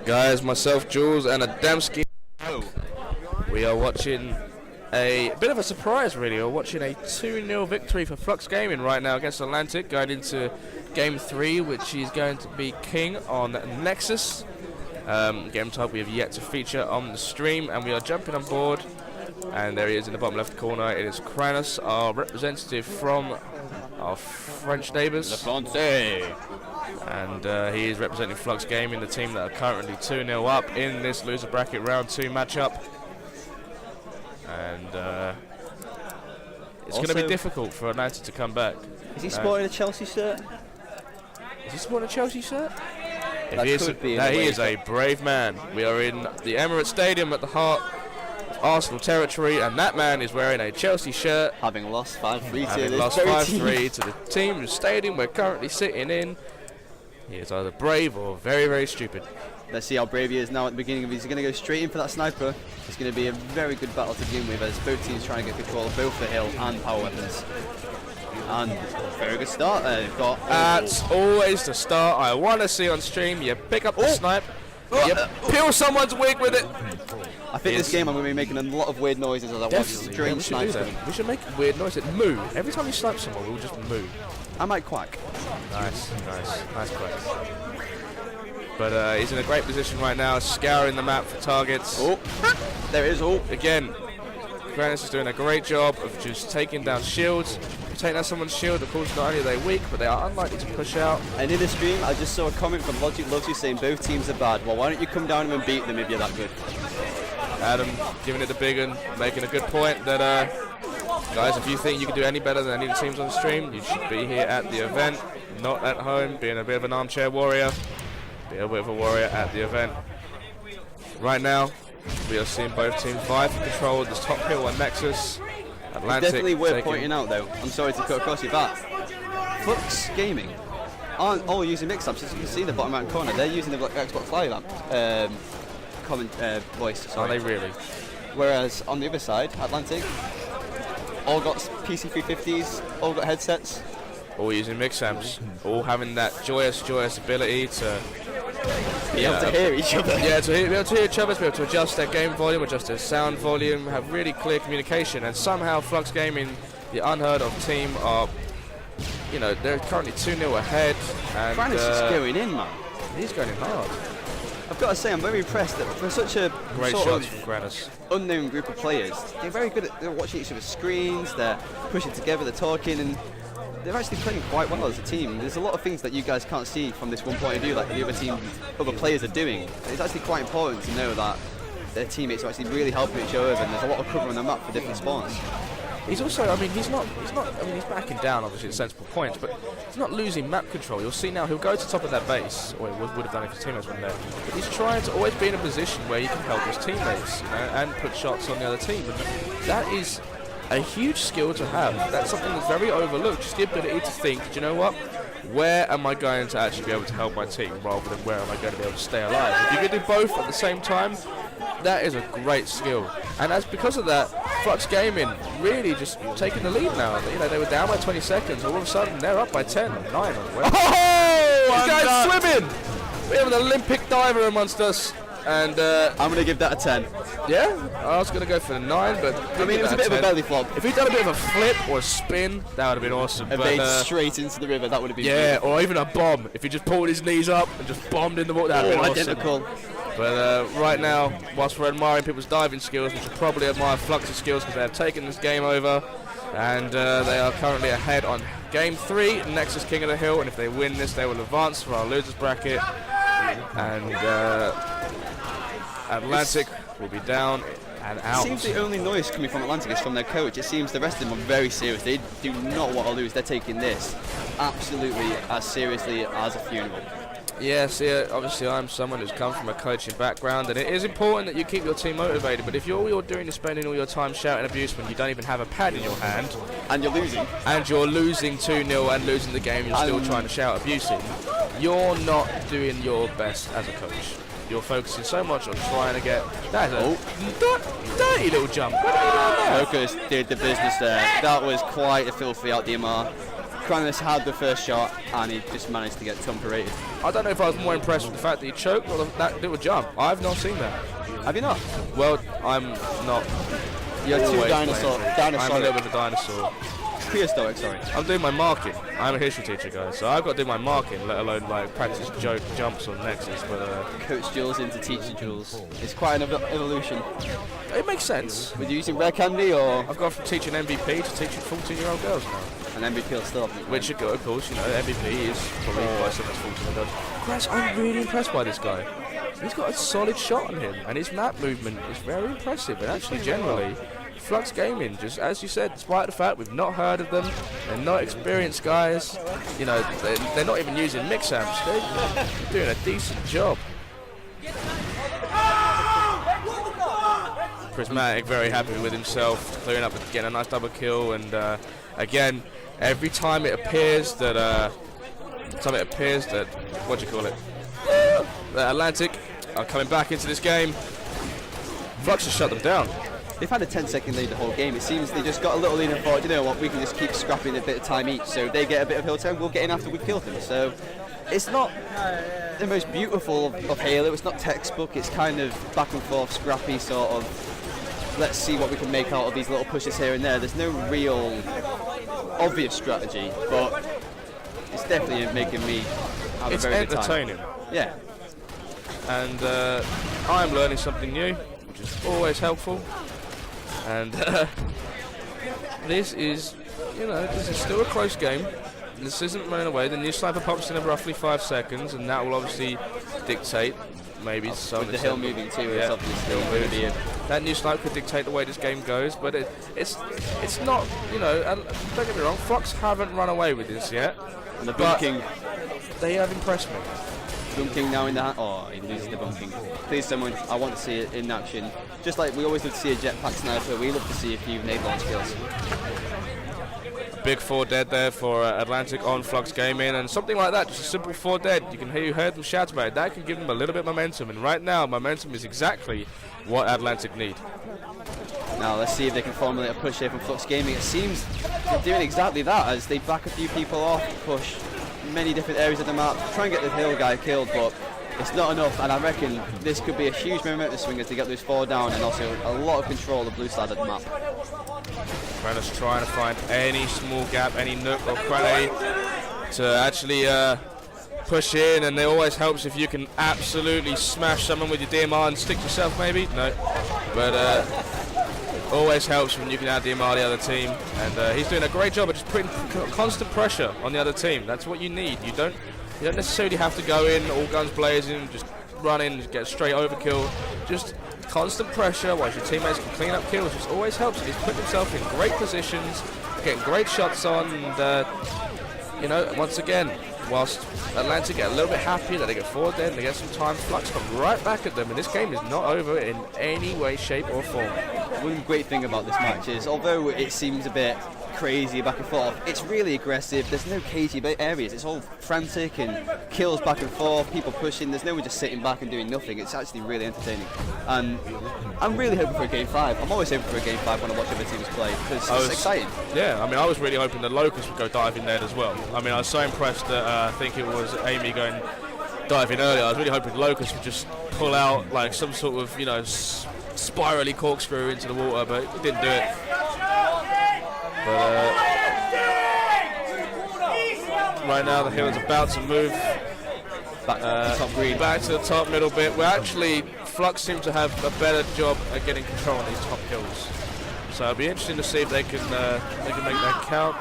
Guys, myself, Jules, and Adamski. We are watching a bit of a surprise, really. We're watching a 2-0 victory for Flux Gaming right now against Atlantic, going into Game 3, which is going to be King on Nexus. Game type we have yet to feature on the stream, and we are jumping on board. And there he is in the bottom left corner. It is Kranos, our representative from our French neighbours. And he is representing Flux Gaming, the team that are currently 2-0 up in this loser bracket round 2 matchup. And it's going to be difficult for Atlantic to come back. Is he sporting a Chelsea shirt? Is he sporting a Chelsea shirt? That he is a brave man. We are in the Emirates Stadium at the heart of Arsenal territory, and that man is wearing a Chelsea shirt. Having lost 5-3 to the team whose stadium we're currently sitting in. He is either brave or very, very stupid. Let's see how brave he is now at the beginning of it. He's going to go straight in for that sniper. It's going to be a very good battle to begin with, as both teams trying to get control of both the hill and power weapons. And very good start there. That's always the start I want to see on stream. You pick up the snipe, you peel someone's wig with it. I think this game I'm going to be making a lot of weird noises as I watch during the sniper. We should make weird noises. Moo. Every time you snipe someone, we'll just moo. I might quack. Nice quack. But he's in a great position right now, scouring the map for targets. Oh, there it is. Oh, again, Kranos is doing a great job of just taking down shields. Taking down someone's shield, of course, not only are they weak, but they are unlikely to push out. And in the stream, I just saw a comment from Logic Loves You saying both teams are bad. Well, why don't you come down and beat them if you're that good? Adam giving it the big one, making a good point that, guys, if you think you can do any better than any of the teams on the stream, you should be here at the event, not at home, being a bit of an armchair warrior. Be a bit of a warrior at the event. Right now, we are seeing both teams vie for control of this top hill on Nexus. Atlantic it's definitely worth pointing out, though. I'm sorry to cut across your back. Flux Gaming aren't all using mix-ups. As you can see in the bottom right corner, they're using the Xbox Live app voice. Sorry. Are they really? Whereas on the other side, Atlantic all got PC 350s, all got headsets. All using mix amps, all having that joyous ability to be able to hear each other. Yeah, be able to hear each other, to be able to adjust their game volume, adjust their sound volume, have really clear communication. And somehow Flux Gaming, the unheard of team, are, they're currently 2-0 ahead. And Kranos is going in, man. He's going in hard. I've got to say, I'm very impressed that for such a great shots from Kranos. Unknown group of players, they're very good at watching each other's screens, they're pushing together, they're talking, and they're actually playing quite well as a team. There's a lot of things that you guys can't see from this one point of view, like the other players are doing. It's actually quite important to know that their teammates are actually really helping each other, and there's a lot of cover on the map for different spawns. He's also, he's backing down, obviously, at sensible points, but he's not losing map control. You'll see now he'll go to the top of that base, or he would have done if his teammates weren't there. But he's trying to always be in a position where he can help his teammates, and put shots on the other team. And that is a huge skill to have. That's something that's very overlooked. Just the ability to think, do you know what? Where am I going to actually be able to help my team, rather than where am I going to be able to stay alive? If you can do both at the same time, that is a great skill. And because of that, Flux Gaming really just taking the lead now. They were down by 20 seconds. All of a sudden, they're up by 10, 9 on the way. Oh! This guy's swimming! We have an Olympic diver amongst us. And I'm going to give that a 10. Yeah? I was going to go for the 9, but it was a bit of a belly flop. If he'd done a bit of a flip or a spin, that would have been awesome. Evade straight into the river, that would have been beautiful. Or even a bomb. If he just pulled his knees up and just bombed in the water, that would have been identical. Awesome. But right now, whilst we're admiring people's diving skills, we should probably admire Flux's skills, because they have taken this game over, and they are currently ahead on Game 3, Nexus King of the Hill, and if they win this, they will advance for our losers bracket, and Atlantic will be down and out. It seems the only noise coming from Atlantic is from their coach. It seems the rest of them are very serious. They do not want to lose. They're taking this absolutely as seriously as a funeral. Yeah, see, obviously I'm someone who's come from a coaching background, and it is important that you keep your team motivated, but if all you're doing is spending all your time shouting abuse when you don't even have a pad in your hand, and you're losing 2-0 and losing the game, you're still trying to shout abuse in, you're not doing your best as a coach. You're focusing so much on trying to get... That's a dirty little jump. What are you doing there? Focus did the business there. That was quite a filthy out DMR. Kranis had the first shot and he just managed to get tumper-rated. I don't know if I was more impressed with the fact that he choked or that little jump. I've not seen that. Have you not? Well, I'm not. You're too always dinosaur. I'm a little bit of a dinosaur. Prehistoric, sorry. I'm doing my marking. I'm a history teacher, guys, so I've got to do my marking, let alone like practice jumps on Nexus. But Coach Jules into teacher Jules. It's quite an evolution. it makes sense. Were you using rare candy or I've gone from teaching MVP to teaching 14-year-old girls now. an MVP will still? Which, of course, you know, MVP is probably quite similar to 14-year-old girls. Guys, I'm really impressed by this guy. He's got a solid shot on him, and his map movement is very impressive. And actually, generally, Flux Gaming, just as you said, despite the fact we've not heard of them, they're not experienced guys, you know, they're not even using mix amps, they're doing a decent job. Prismatic very happy with himself, clearing up and getting a nice double kill, and again, every time it appears that, what do you call it, that Atlantic are coming back into this game, Flux has shut them down. They've had a 10-second lead the whole game. It seems they just got a little lead and thought, you know what, we can just keep scrapping a bit of time each. So they get a bit of hill time, we'll get in after we've killed them. So it's not the most beautiful of Halo. It's not textbook. It's kind of back and forth, scrappy sort of. Let's see what we can make out of these little pushes here and there. There's no real obvious strategy, but it's definitely making me have a very good time. It's entertaining. Yeah. And I'm learning something new, which is always helpful. And this is, you know, this is still a close game. This isn't running away. The new sniper pops in roughly 5 seconds, and that will obviously dictate maybe some. With the hill moving too, it's obviously going to be a. That new sniper could dictate the way this game goes, but it's not, you know. And don't get me wrong, Flux haven't run away with this yet. And the bunking. They have impressed me. Bunking now in the hand. Oh, he loses the bunking. Please, someone, I want to see it in action. Just like we always love to see a jetpack sniper, we love to see a few nade launch kills. Big 4 dead there for Atlantic on Flux Gaming, and something like that, just a simple 4 dead. You can hear you heard them shout about it. That can give them a little bit of momentum, and right now, momentum is exactly what Atlantic need. Now let's see if they can formulate a push here from Flux Gaming. It seems they're doing exactly that as they back a few people off, push many different areas of the map, try and get the hill guy killed, but it's not enough, and I reckon this could be a huge momentum swing as they get those 4 down, and also a lot of control of the blue side of the map. Kranis trying to find any small gap, any nook or cranny to actually push in, and it always helps if you can absolutely smash someone with your DMR and stick yourself maybe. No, but always helps when you can add DMR the other team, and he's doing a great job of just putting constant pressure on the other team. That's what you need. You don't necessarily have to go in all guns blazing, just run in, get straight overkill. Just constant pressure whilst your teammates can clean up kills just always helps. And he's putting himself in great positions, getting great shots on, and you know, once again, whilst Atlantic get a little bit happy that they get 4 dead and they get some time, Flux come right back at them, and this game is not over in any way, shape or form. One great thing about this match is, although it seems a bit crazy back and forth, it's really aggressive. There's no cagey areas. It's all frantic and kills back and forth, people pushing. There's no one just sitting back and doing nothing. It's actually really entertaining, and I'm really hoping for a game 5. I'm always hoping for a game 5 when I watch other teams play, because it's exciting. Yeah, I mean, I was really hoping that Locust would go diving there as well. I mean, I was so impressed that I think it was Amy going diving earlier. I was really hoping Locust would just pull out like some sort of, you know, spirally corkscrew into the water, but he didn't do it. But right now the hill is about to move back to the top green. Back to the top middle bit. Where actually Flux seem to have a better job at getting control on these top hills. So it'll be interesting to see if they can make that count.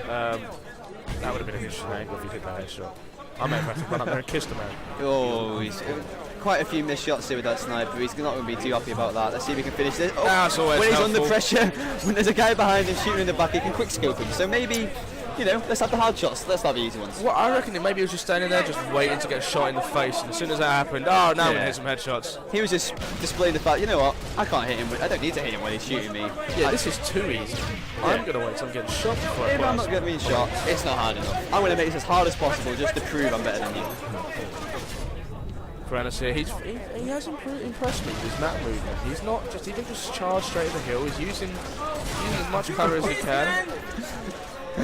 That would have been an interesting angle if he did that headshot. I may have to run up there and kiss the man. Oh, he's quite a few missed shots here with that sniper. He's not going to be too happy about that. Let's see if he can finish this. Oh, that's always when he's helpful. under pressure, when there's a guy behind him shooting in the back, he can quick scope him. So maybe, you know, let's have the hard shots. Let's have the easy ones. Well, I reckon maybe he was just standing there, just waiting to get shot in the face. And as soon as that happened, oh, now we can hit some headshots. He was just displaying the fact, you know what, I can't hit him. I don't need to hit him when he's shooting me. Yeah, this is too easy. I'm going to wait till I'm getting shot before I If I'm not getting shot, it's not hard enough. I'm going to make this as hard as possible just to prove I'm better than you. Kranis here, he has impressed me with his map movement. He's not just, he didn't just charge straight at the hill. He's using as much cover as he can.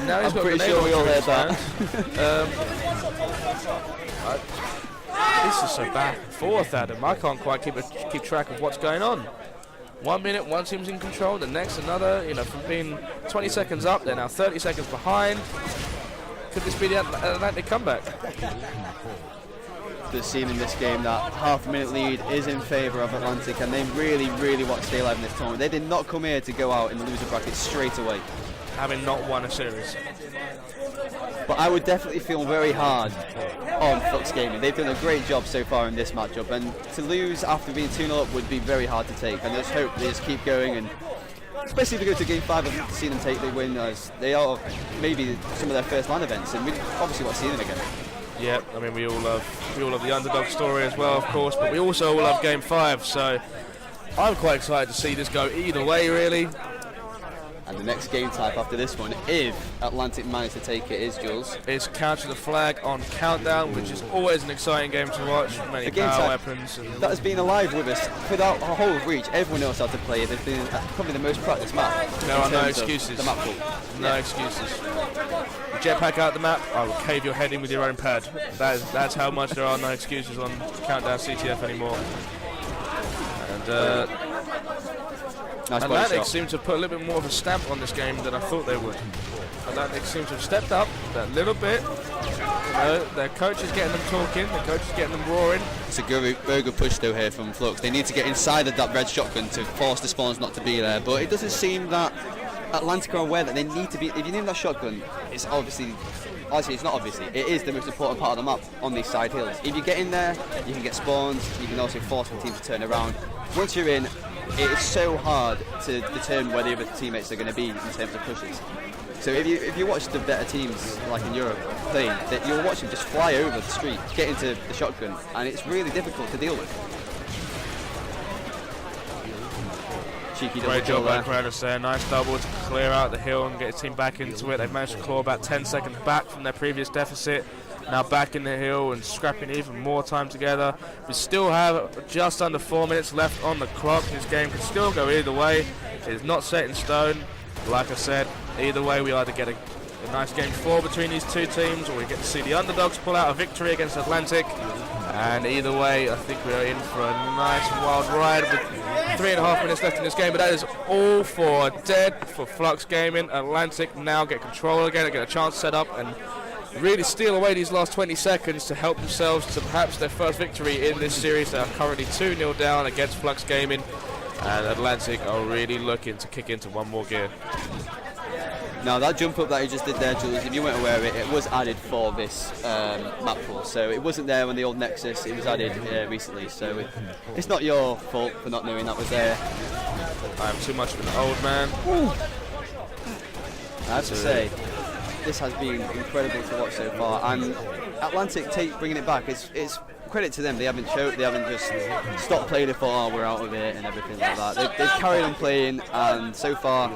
Now he's I'm got pretty a sure we all heard that. This is so back and forth, Adam. I can't quite keep track of what's going on. 1 minute, one team's in control, the next another. You know, from being 20 seconds up, they're now 30 seconds behind. Could this be the Atlantic comeback? We've seen in this game that half-a-minute lead is in favour of Atlantic, and they really, really want to stay alive in this tournament. They did not come here to go out in the loser bracket straight away, having not won a series. But I would definitely feel very hard on Flux Gaming. They've done a great job so far in this matchup, and to lose after being 2-0 up would be very hard to take. And I just hope they just keep going, and especially if we go to Game 5, I've seen them take the win as they are maybe some of their first LAN events, and we obviously want to see them again. Yeah, I mean we all love the underdog story as well, of course, but we also all love Game 5. So I'm quite excited to see this go either way, really. And the next game type after this one, if Atlantic manage to take it, is Jules. It's Capture the Flag on Countdown, which is always an exciting game to watch. Many power weapons. And that has been alive with us throughout our whole reach. Everyone knows how to play it. They've been probably the most practiced map. There are no excuses. The map pool. No excuses. You jetpack out the map, I will cave your head in with your own pad. That's how much there are no excuses on Countdown CTF anymore. And nice Atlantic seem to put a little bit more of a stamp on this game than I thought they would. Atlantic seem to have stepped up that little bit. Their coach is getting them talking, their coach is getting them roaring. It's a very good push though here from Flux. They need to get inside of that red shotgun to force the spawns not to be there, but it doesn't seem that Atlantic are aware that they need to be. If you name that shotgun, it's obviously it's not obviously, it is the most important part of the map on these side hills. If you get in there, you can get spawns, you can also force the team to turn around. Once you're in, it is so hard to determine where the other teammates are going to be in terms of pushes. So if you watch the better teams like in Europe playing, that you'll watch them just fly over the street, get into the shotgun, and it's really difficult to deal with. Cheeky double. Great job by Kratos there. Nice double to clear out the hill and get his team back into it. They've managed to claw about 10 seconds back from their previous deficit. Now back in the hill and scrapping even more time together. We still have just under 4 minutes left on the clock. This game can still go either way. It is not set in stone. Like I said, either way we either get a nice Game 4 between these two teams, or we get to see the underdogs pull out a victory against Atlantic. And either way, I think we are in for a nice wild ride with 3.5 minutes left in this game. But that is all for dead for Flux Gaming. Atlantic now get control again, get a chance to set up and really steal away these last 20 seconds to help themselves to perhaps their first victory in this series. They are currently 2-0 down against Flux Gaming, and Atlantic are really looking to kick into one more gear. Now that jump up that you just did there, Jules, if you weren't aware of it, it was added for this map pool. So it wasn't there on the old Nexus, it was added recently. So it's not your fault for not knowing that was there. I'm too much of an old man. Ooh. I have to say, this has been incredible to watch so far, and Atlantic bringing it back. It's credit to them. They haven't choked. They haven't just stopped playing it for we're out of it and everything like that. They've carried on playing, and so far,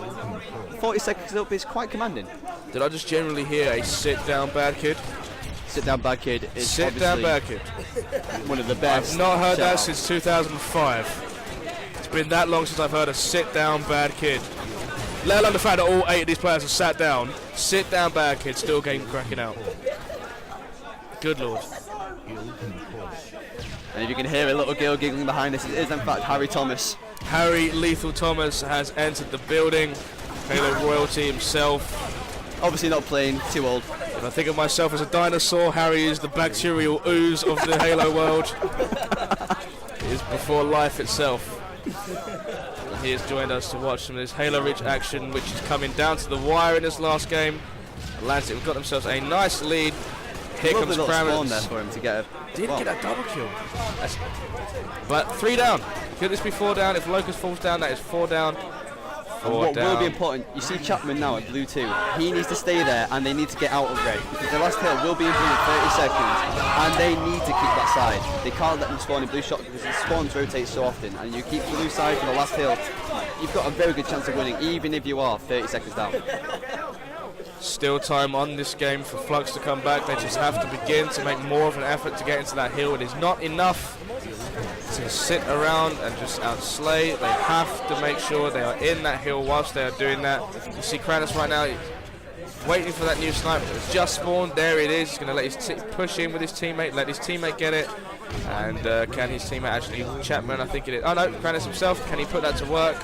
40 seconds up is quite commanding. Did I just generally hear a sit down bad kid? Sit down bad kid is sit down bad kid. One of the best. I've not heard that since 2005. It's been that long since I've heard a sit down bad kid. Let alone the fact that all 8 of these players have sat down. Sit down bad kid, still game cracking out. Good lord. And if you can hear a little girl giggling behind us, it is in fact Harry Thomas. Harry Lethal Thomas has entered the building. Halo royalty himself. Obviously not playing, too old. If I think of myself as a dinosaur, Harry is the bacterial ooze of the Halo world. He is before life itself. And he has joined us to watch some of this Halo-rich action, which is coming down to the wire in this last game. Atlantic have got themselves a nice lead. Here comes Kratos. There for him to get Did get a double kill. But 3 down. Could this be 4 down? If Locust falls down, that is 4 down. And what will be important, you see Chapman now at blue 2. He needs to stay there, and they need to get out of red, because the last hill will be in blue in 30 seconds, and they need to keep that side. They can't let them spawn in blue shot because the spawns rotate so often, and you keep the blue side for the last hill, you've got a very good chance of winning, even if you are 30 seconds down. Still time on this game for Flux to come back. They just have to begin to make more of an effort to get into that hill. It is not enough to sit around and just outslay. They have to make sure they are in that hill whilst they are doing that. You see Kratos right now waiting for that new sniper. It's just spawned. There it is. He's going to let his push in with his teammate, let his teammate get it. And can his teammate actually, Chapman, I think it is. Oh no, Kranis himself. Can he put that to work?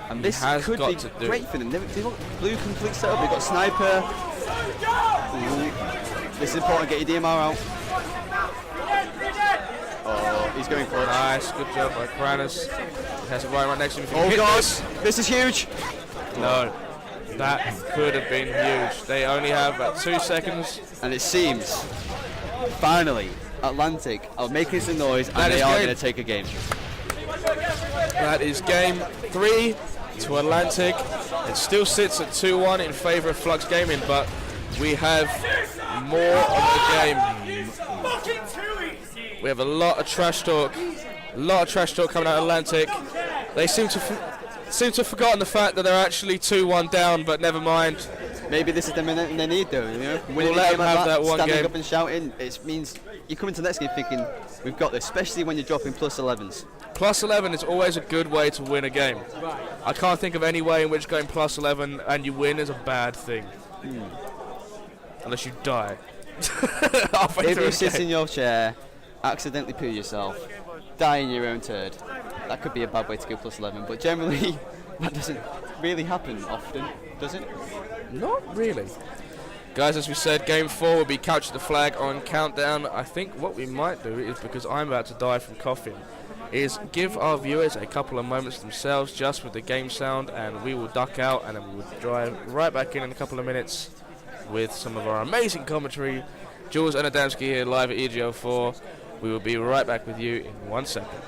And this could be great for them. They've got blue complete setup. They've got sniper. Ooh. This is important. Get your DMR out. Oh, he's going for it. Nice, good job by Kranis. He has it right next to him. Oh God, this is huge. No, that could have been huge. They only have about 2 seconds. And it seems, finally, Atlantic are making some noise and they are going to take a game. That is game 3 to Atlantic. It still sits at 2-1 in favour of Flux Gaming, but we have more of the game. We have a lot of trash talk. Coming out of Atlantic. They seem to have forgotten the fact that they're actually 2-1 down, but never mind. Maybe this is the minute they need, though. You know, we'll let them have that one standing game. Up and shouting. It means you come into the next game thinking we've got this, especially when you're dropping plus 11s. Plus 11 is always a good way to win a game. I can't think of any way in which going plus 11 and you win is a bad thing. Unless you die. If you sit in your chair, accidentally poo yourself, die in your own turd, that could be a bad way to go plus 11. But generally, that doesn't really happen often, does it? Not really. Guys, as we said, game 4 will be Couch the Flag on Countdown. I think what we might do is, because I'm about to die from coughing, is give our viewers a couple of moments themselves just with the game sound, and we will duck out and then we will drive right back in a couple of minutes with some of our amazing commentary. Jules and Adamski here live at EGL4. We will be right back with you in 1 second.